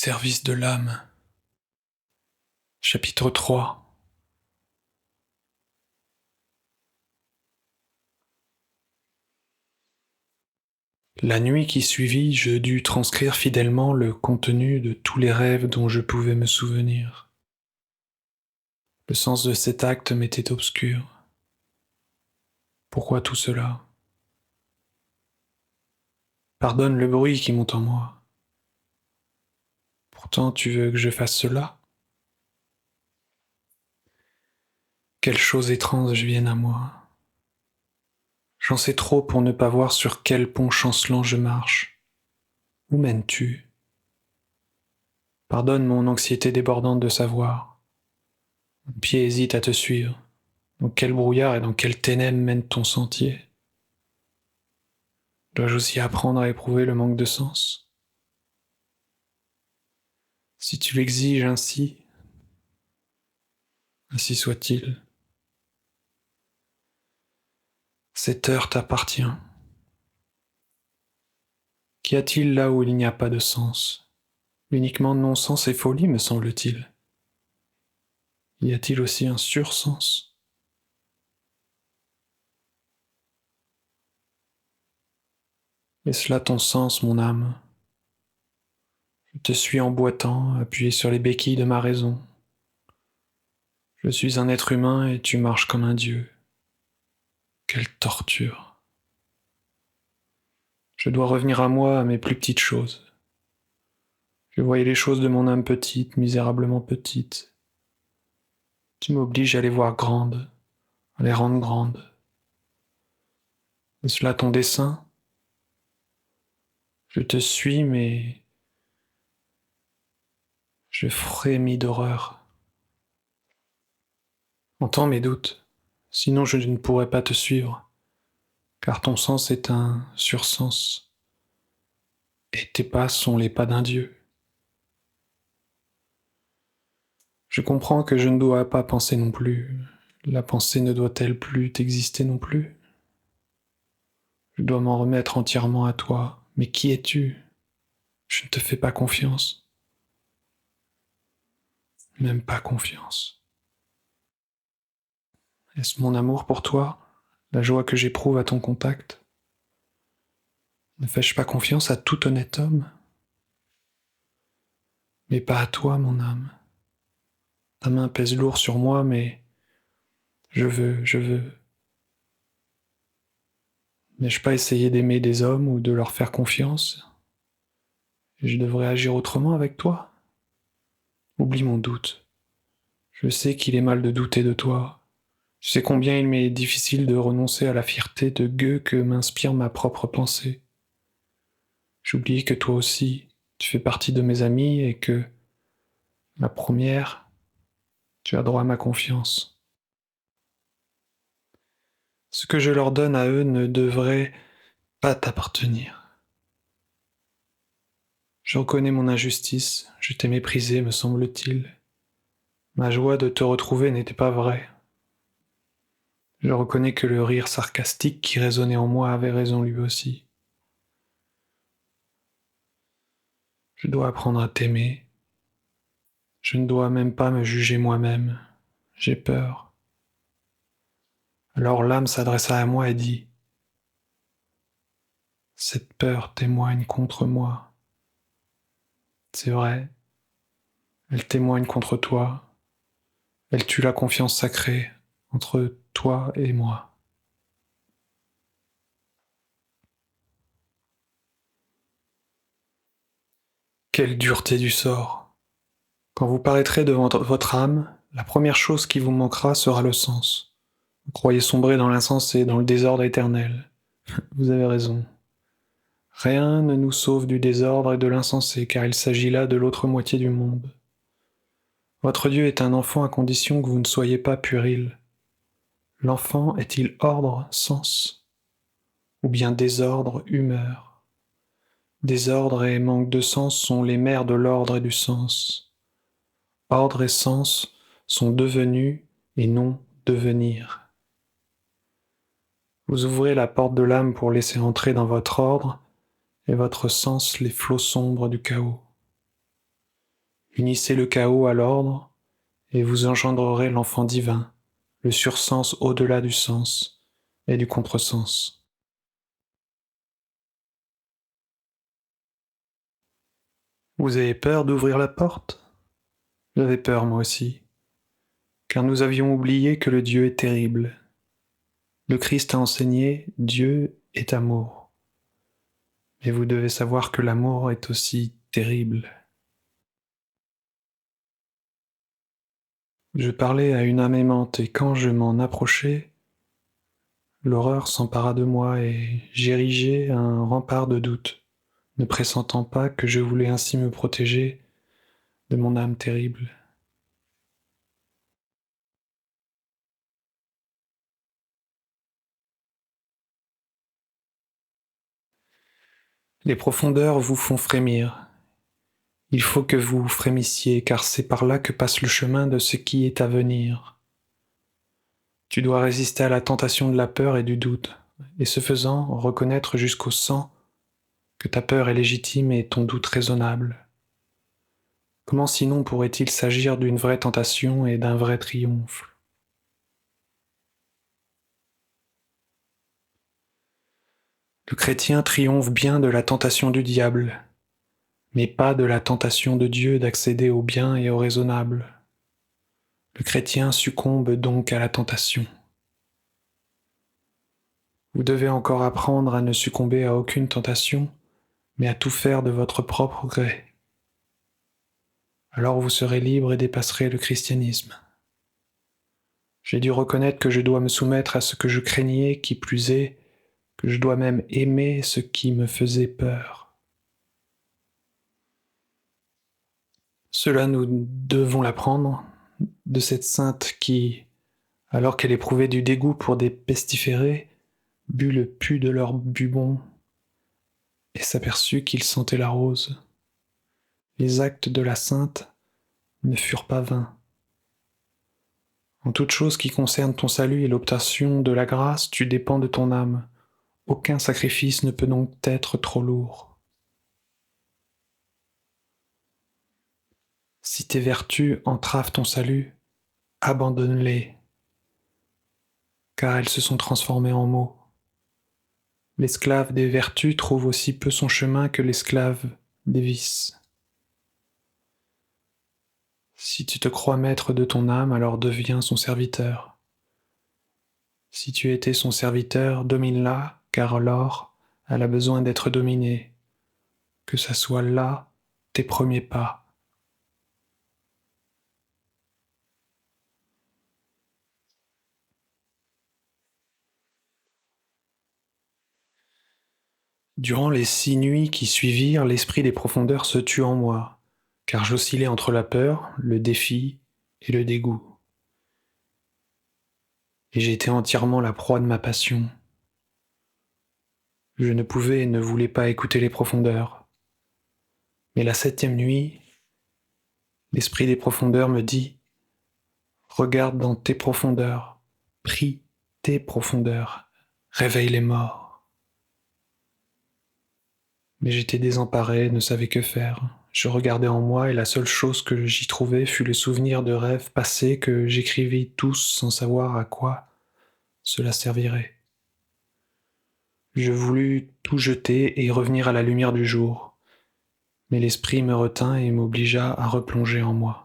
Service de l'âme. Chapitre 3. La nuit qui suivit, je dus transcrire fidèlement le contenu de tous les rêves dont je pouvais me souvenir. Le sens de cet acte m'était obscur. Pourquoi tout cela? Pardonne le bruit qui monte en moi. Pourtant tu veux que je fasse cela? Quelle chose étrange vienne à moi. J'en sais trop pour ne pas voir sur quel pont chancelant je marche. Où mènes-tu? Pardonne mon anxiété débordante de savoir. Mon pied hésite à te suivre. Dans quel brouillard et dans quel ténèbres mène ton sentier? Dois-je aussi apprendre à éprouver le manque de sens? Si tu l'exiges ainsi soit-il. Cette heure t'appartient. Qu'y a-t-il là où il n'y a pas de sens? Uniquement non-sens et folie, me semble-t-il. Y a-t-il aussi un sursens? Est-ce là ton sens, mon âme? Je te suis en boitant, appuyé sur les béquilles de ma raison. Je suis un être humain et tu marches comme un dieu. Quelle torture! Je dois revenir à moi, à mes plus petites choses. Je voyais les choses de mon âme petite, misérablement petite. Tu m'obliges à les voir grandes, à les rendre grandes. Est-ce là ton dessein? Je te suis, mais je frémis d'horreur. Entends mes doutes, sinon je ne pourrais pas te suivre, car ton sens est un sursens, et tes pas sont les pas d'un dieu. Je comprends que je ne dois pas penser non plus. La pensée ne doit-elle plus exister non plus? Je dois m'en remettre entièrement à toi. Mais qui es-tu? Je ne te fais pas confiance. Même pas confiance. Est-ce mon amour pour toi? La joie que j'éprouve à ton contact? Ne fais-je pas confiance à tout honnête homme? Mais pas à toi, mon âme. Ta main pèse lourd sur moi, mais je veux. N'ai-je pas essayé d'aimer des hommes ou de leur faire confiance? Et je devrais agir autrement avec toi? Oublie mon doute. Je sais qu'il est mal de douter de toi. Je sais combien il m'est difficile de renoncer à la fierté de gueux que m'inspire ma propre pensée. J'oublie que toi aussi, tu fais partie de mes amis et que, la première, tu as droit à ma confiance. Ce que je leur donne à eux ne devrait pas t'appartenir. Je reconnais mon injustice, je t'ai méprisé, me semble-t-il. Ma joie de te retrouver n'était pas vraie. Je reconnais que le rire sarcastique qui résonnait en moi avait raison lui aussi. Je dois apprendre à t'aimer. Je ne dois même pas me juger moi-même. J'ai peur. Alors l'âme s'adressa à moi et dit: cette peur témoigne contre moi. C'est vrai, elle témoigne contre toi. Elle tue la confiance sacrée entre toi et moi. Quelle dureté du sort! Quand vous paraîtrez devant votre âme, la première chose qui vous manquera sera le sens. Vous croyez sombrer dans l'insensé, dans le désordre éternel. Vous avez raison. Rien ne nous sauve du désordre et de l'insensé, car il s'agit là de l'autre moitié du monde. Votre Dieu est un enfant à condition que vous ne soyez pas puéril. L'enfant est-il ordre, sens, ou bien désordre, humeur? Désordre et manque de sens sont les mères de l'ordre et du sens. Ordre et sens sont devenus et non devenir. Vous ouvrez la porte de l'âme pour laisser entrer dans votre ordre et votre sens les flots sombres du chaos. Unissez le chaos à l'ordre, et vous engendrerez l'enfant divin, le sursens au-delà du sens et du contresens. Vous avez peur d'ouvrir la porte? J'avais peur moi aussi, car nous avions oublié que le Dieu est terrible. Le Christ a enseigné Dieu est amour. Mais vous devez savoir que l'amour est aussi terrible. Je parlais à une âme aimante et quand je m'en approchai, l'horreur s'empara de moi et j'érigeai un rempart de doute, ne pressentant pas que je voulais ainsi me protéger de mon âme terrible. Les profondeurs vous font frémir. Il faut que vous frémissiez, car c'est par là que passe le chemin de ce qui est à venir. Tu dois résister à la tentation de la peur et du doute, et ce faisant, reconnaître jusqu'au sang que ta peur est légitime et ton doute raisonnable. Comment sinon pourrait-il s'agir d'une vraie tentation et d'un vrai triomphe? Le chrétien triomphe bien de la tentation du diable, mais pas de la tentation de Dieu d'accéder au bien et au raisonnable. Le chrétien succombe donc à la tentation. Vous devez encore apprendre à ne succomber à aucune tentation, mais à tout faire de votre propre gré. Alors vous serez libre et dépasserez le christianisme. J'ai dû reconnaître que je dois me soumettre à ce que je craignais, qui plus est, que je dois même aimer ce qui me faisait peur. Cela nous devons l'apprendre de cette sainte qui, alors qu'elle éprouvait du dégoût pour des pestiférés, but le pu de leur bubon et s'aperçut qu'il sentait la rose. Les actes de la sainte ne furent pas vains. En toute chose qui concerne ton salut et l'obtention de la grâce, tu dépends de ton âme. Aucun sacrifice ne peut donc être trop lourd. Si tes vertus entravent ton salut, abandonne-les, car elles se sont transformées en maux. L'esclave des vertus trouve aussi peu son chemin que l'esclave des vices. Si tu te crois maître de ton âme, alors deviens son serviteur. Si tu étais son serviteur, domine-la, car alors elle a besoin d'être dominée. Que ça soit là tes premiers pas. Durant les 6 nuits qui suivirent, l'esprit des profondeurs se tut en moi, car j'oscillais entre la peur, le défi et le dégoût. Et j'étais entièrement la proie de ma passion. Je ne pouvais et ne voulais pas écouter les profondeurs. Mais la 7e nuit, l'esprit des profondeurs me dit « Regarde dans tes profondeurs, prie tes profondeurs, réveille les morts. » Mais j'étais désemparé, ne savais que faire. Je regardais en moi et la seule chose que j'y trouvais fut le souvenir de rêves passés que j'écrivis tous sans savoir à quoi cela servirait. Je voulus tout jeter et revenir à la lumière du jour, mais l'esprit me retint et m'obligea à replonger en moi.